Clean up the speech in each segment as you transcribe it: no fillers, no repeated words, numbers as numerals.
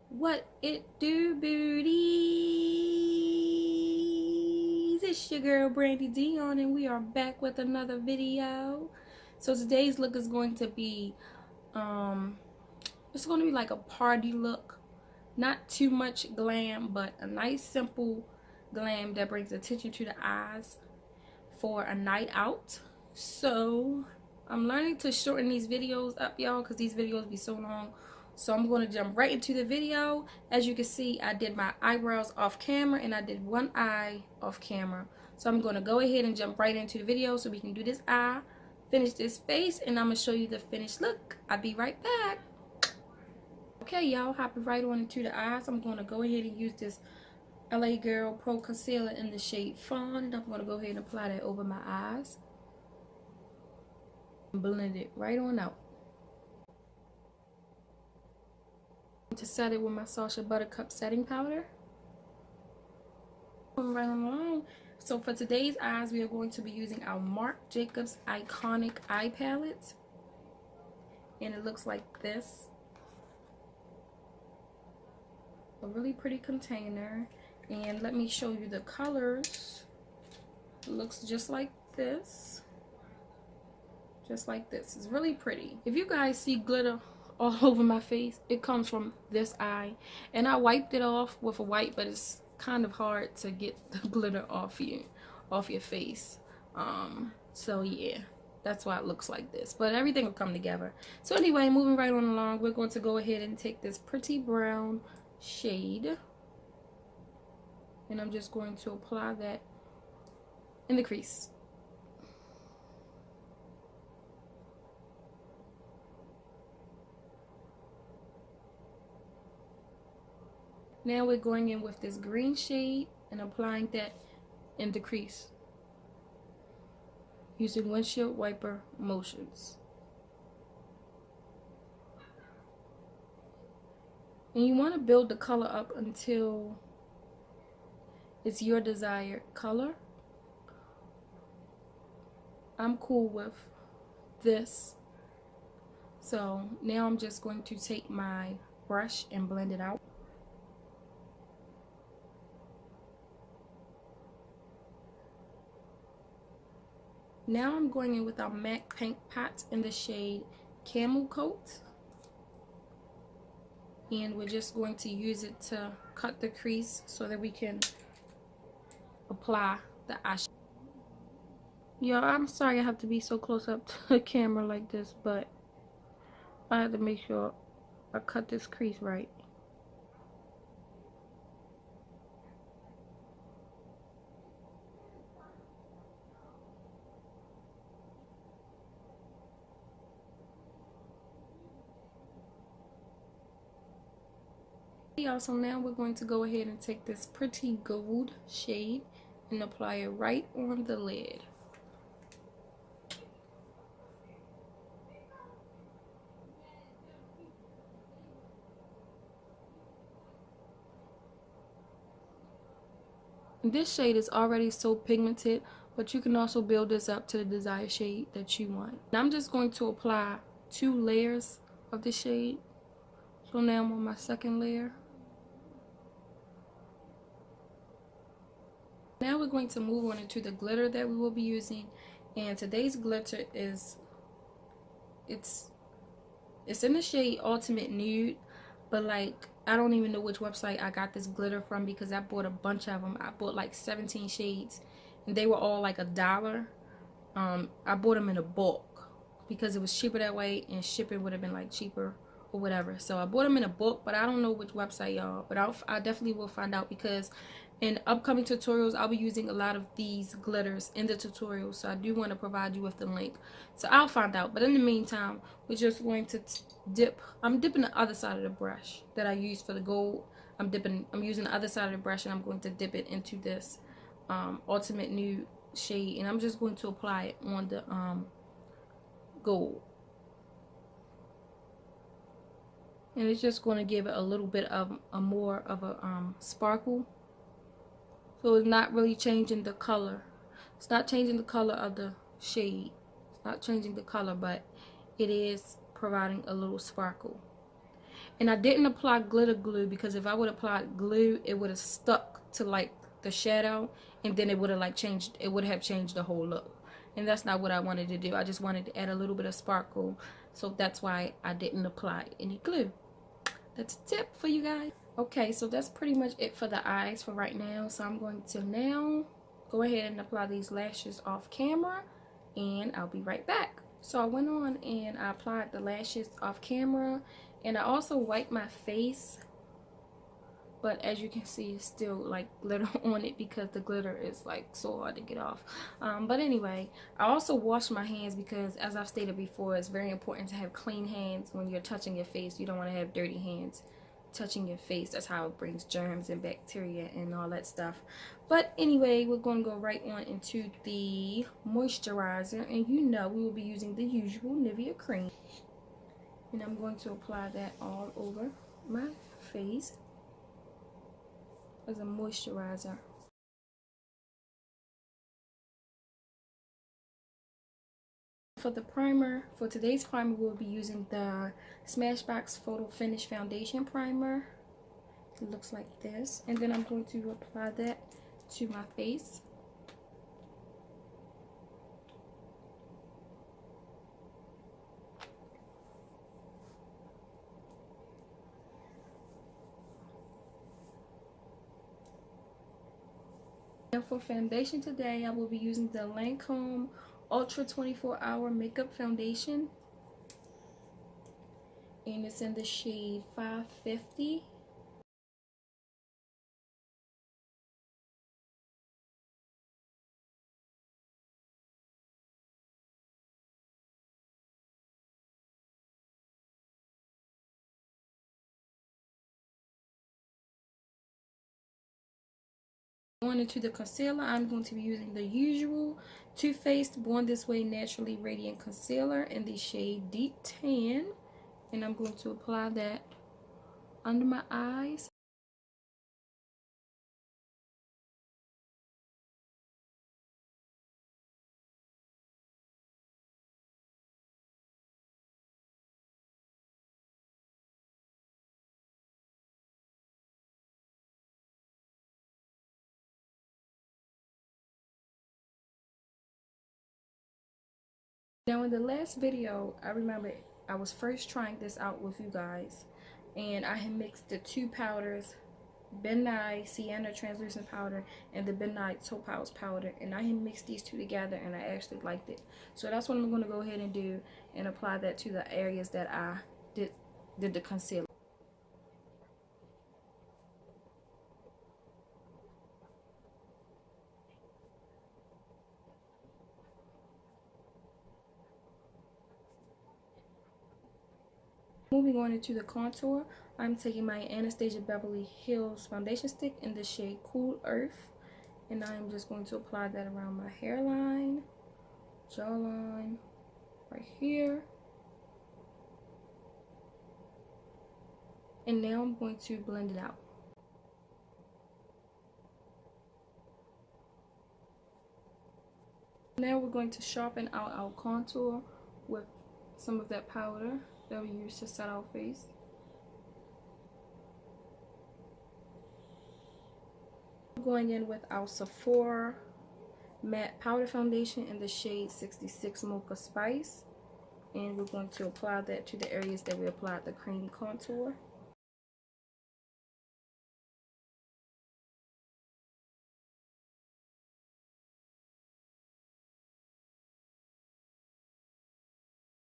What it do, beauties? It's your girl Brandi Dione, and we are back with another video. So today's look is going to be it's going to be like a party look. Not too much glam, but a nice simple glam that brings attention to the eyes for a night out. So I'm learning to shorten these videos up, y'all, because these videos be so long. So I'm going to jump right into the video. As you can see, I did my eyebrows off camera and I did one eye off camera. So I'm going to go ahead and jump right into the video so we can do this eye, finish this face, and I'm going to show you the finished look. I'll be right back. Okay, y'all, hopping right on into the eyes. I'm going to go ahead and use this LA Girl Pro Concealer in the shade Fawn. And I'm going to go ahead and apply that over my eyes. And blend it right on out. To set it with my Sacha Buttercup setting powder. Moving right along. So for today's eyes, we are going to be using our Marc Jacobs Iconic Eye Palette. And it looks like this. A really pretty container. And let me show you the colors. It looks just like this. Just like this. It's really pretty. If you guys see glitter all over my face, it comes from this eye, and I wiped it off with a wipe, but it's kind of hard to get the glitter off your face. So yeah, that's why it looks like this, but everything will come together. So anyway, moving right on along, we're going to go ahead and take this pretty brown shade, and I'm just going to apply that in the crease. Now we're going in with this green shade and applying that in the crease using windshield wiper motions. And you want to build the color up until it's your desired color. I'm cool with this. So now I'm just going to take my brush and blend it out. Now I'm going in with our MAC Paint Pot in the shade Camel Coat. And we're just going to use it to cut the crease so that we can apply the eyeshadow. Yo, I'm sorry I have to be so close up to the camera like this, but I have to make sure I cut this crease right. So now we're going to go ahead and take this pretty gold shade and apply it right on the lid. This shade is already so pigmented, but you can also build this up to the desired shade that you want. And I'm just going to apply 2 layers of the shade. So now I'm on my second layer. Now we're going to move on into the glitter that we will be using, and today's glitter is it's in the shade Ultimate Nude, but like I don't even know which website I got this glitter from because I bought a bunch of them. I bought like 17 shades and they were all like $1. I bought them in a bulk because it was cheaper that way, and shipping would have been like cheaper or whatever. So I bought them in a book, but I don't know which website, y'all. But I definitely will find out, because in upcoming tutorials I'll be using a lot of these glitters in the tutorial, so I do want to provide you with the link. So I'll find out, but in the meantime we're just going to dip. I'm dipping the other side of the brush that I used for the gold. I'm using the other side of the brush, and I'm going to dip it into this ultimate nude shade, and I'm just going to apply it on the gold, and it's just going to give it a little bit of a more of a sparkle. So it's not really changing the color. It's not changing the color of the shade. It's not changing the color, but it is providing a little sparkle. And I didn't apply glitter glue, because if I would apply glue, it would have stuck to like the shadow, and then it would have like changed. It would have changed the whole look, and that's not what I wanted to do. I just wanted to add a little bit of sparkle, so that's why I didn't apply any glue. That's a tip for you guys. Okay, so that's pretty much it for the eyes for right now. So I'm going to now go ahead and apply these lashes off camera, and I'll be right back. So I went on and I applied the lashes off camera, and I also wiped my face, but as you can see, it's still like glitter on it, because the glitter is like so hard to get off. But anyway, I also washed my hands, because as I've stated before, it's very important to have clean hands when you're touching your face. You don't want to have dirty hands touching your face. That's how it brings germs and bacteria and all that stuff. But anyway, we're going to go right on into the moisturizer, and you know we will be using the usual Nivea cream, and I'm going to apply that all over my face as a moisturizer. For the primer, for today's primer, we'll be using the Smashbox Photo Finish Foundation Primer. It looks like this, and then I'm going to apply that to my face. And for foundation today, I will be using the Lancome Ultra 24-Hour Makeup Foundation, and it's in the shade 550. Going into the concealer, I'm going to be using the usual Too Faced Born This Way Naturally Radiant Concealer in the shade Deep Tan, and I'm going to apply that under my eyes. Now in the last video, I remember I was first trying this out with you guys, and I had mixed the two powders, Ben Nye Sienna Translucent Powder and the Ben Nye Topaz Powder, and I had mixed these two together, and I actually liked it. So that's what I'm going to go ahead and do, and apply that to the areas that I did the concealer. Moving on into the contour, I'm taking my Anastasia Beverly Hills foundation stick in the shade Cool Earth, and I'm just going to apply that around my hairline, jawline, right here. And now I'm going to blend it out. Now we're going to sharpen out our contour with some of that powder that we use to set our face. Going in with our Sephora matte powder foundation in the shade 66 Mocha Spice, and we're going to apply that to the areas that we applied the cream contour.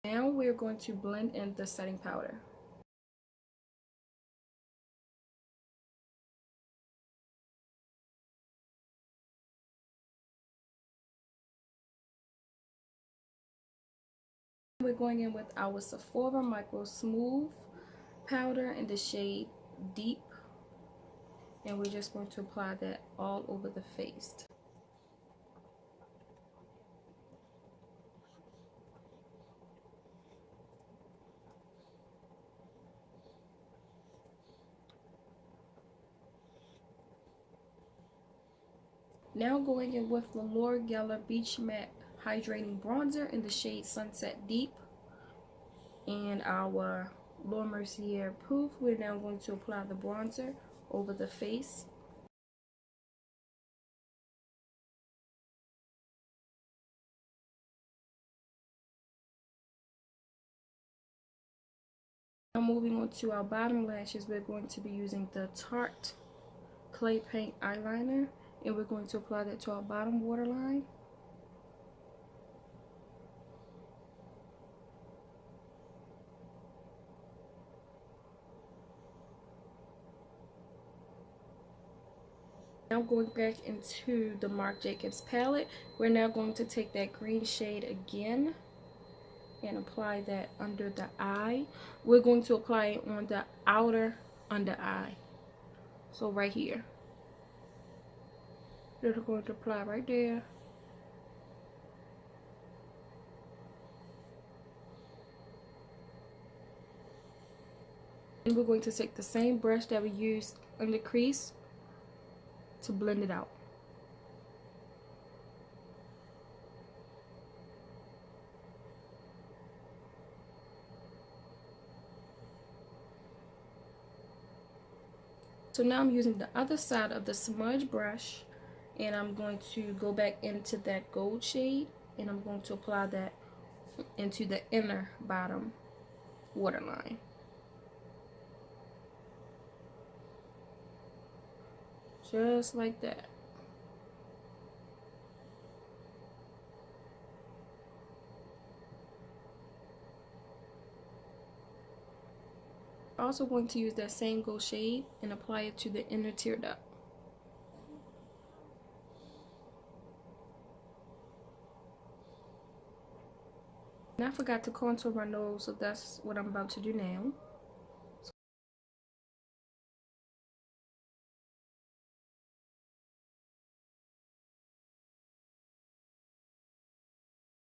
Now we're going to blend in the setting powder. We're going in with our Sephora Micro Smooth powder in the shade Deep, and we're just going to apply that all over the face. Now going in with the Laura Geller Beach Matte Hydrating Bronzer in the shade Sunset Deep and our Laura Mercier Proof. We're now going to apply the bronzer over the face. Now moving on to our bottom lashes, we're going to be using the Tarte Clay Paint Eyeliner, and we're going to apply that to our bottom waterline. Now going back into the Marc Jacobs palette, we're now going to take that green shade again and apply that under the eye. We're going to apply it on the outer under eye, so right here. We're going to apply right there. And we're going to take the same brush that we used in the crease to blend it out. So now I'm using the other side of the smudge brush, and I'm going to go back into that gold shade, and I'm going to apply that into the inner bottom waterline. Just like that. Also going to use that same gold shade and apply it to the inner tear duct. And I forgot to contour my nose, so that's what I'm about to do now.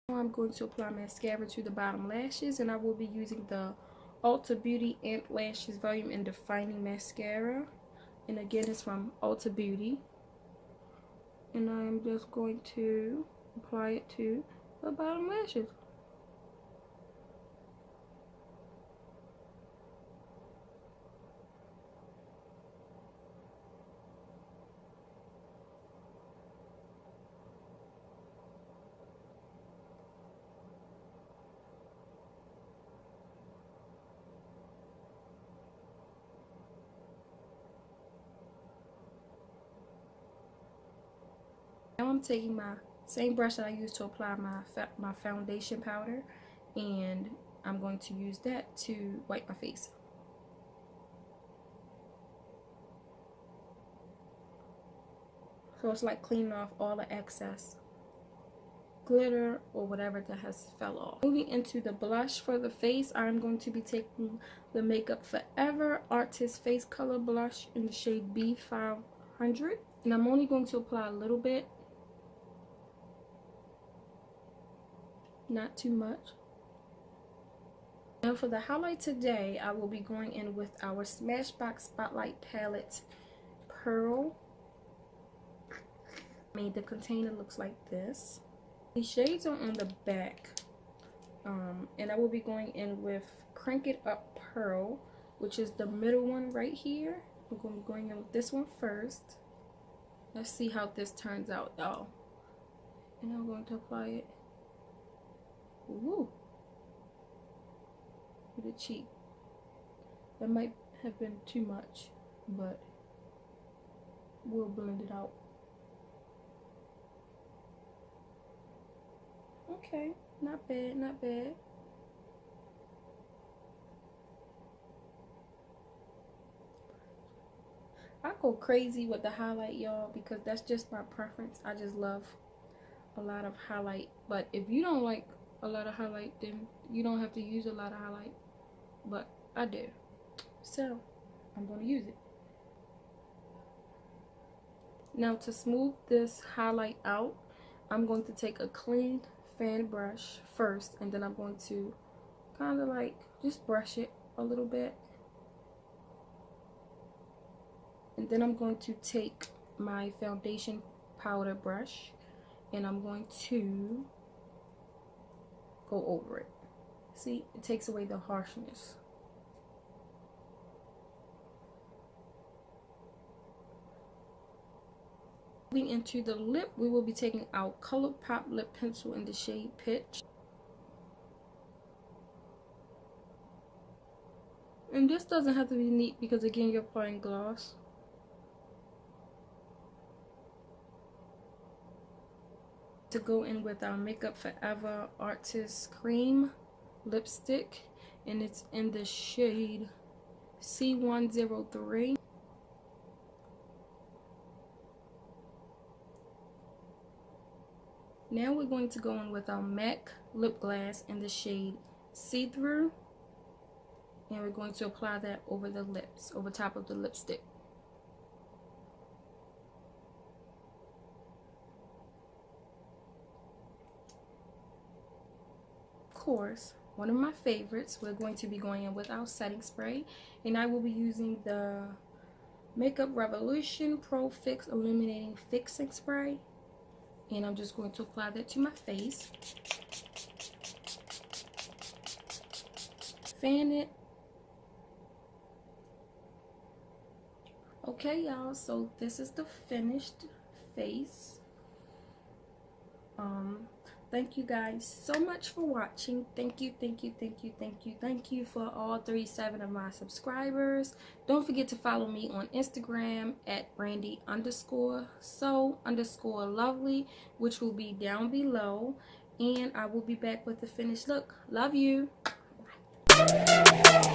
Now I'm going to apply mascara to the bottom lashes, and I will be using the Ulta Beauty Ant Lashes Volume and Defining Mascara, and again it's from Ulta Beauty, and I'm just going to apply it to the bottom lashes. Now I'm taking my same brush that I used to apply my foundation powder, and I'm going to use that to wipe my face. So it's like cleaning off all the excess glitter or whatever that has fell off. Moving into the blush for the face, I'm going to be taking the Makeup Forever Artist Face Color Blush in the shade B500. And I'm only going to apply a little bit. Not too much. Now for the highlight today, I will be going in with our Smashbox Spotlight Palette Pearl. The container looks like this. The shades are on the back. And I will be going in with Crank It Up Pearl, which is the middle one right here. I'm going to be going in with this one first. Let's see how this turns out, y'all. And I'm going to apply it. Ooh. To the cheek. That might have been too much, but we'll blend it out. Okay, not bad, not bad. I go crazy with the highlight, y'all, because that's just my preference. I just love a lot of highlight. But if you don't like a lot of highlight, then you don't have to use a lot of highlight, but I do, so I'm going to use it. Now to smooth this highlight out, I'm going to take a clean fan brush first, and then I'm going to kind of like just brush it a little bit. And then I'm going to take my foundation powder brush and I'm going to go over it. See, it takes away the harshness. Moving into the lip, we will be taking our ColourPop lip pencil in the shade Pitch. And this doesn't have to be neat because again, you're applying gloss. To go in with our Makeup Forever Artist Cream lipstick, and it's in the shade C103. Now we're going to go in with our MAC lip gloss in the shade See Through, and we're going to apply that over the lips, over top of the lipstick. Of course, one of my favorites, we're going to be going in with our setting spray, and I will be using the Makeup Revolution Pro Fix Illuminating Fixing Spray, and I'm just going to apply that to my face. Fan it. Okay, y'all, so this is the finished face. Thank you guys so much for watching. Thank you for all 37 of my subscribers. Don't forget to follow me on Instagram at Brandi_so_lovely, which will be down below, and I will be back with the finished look. Love you. Bye.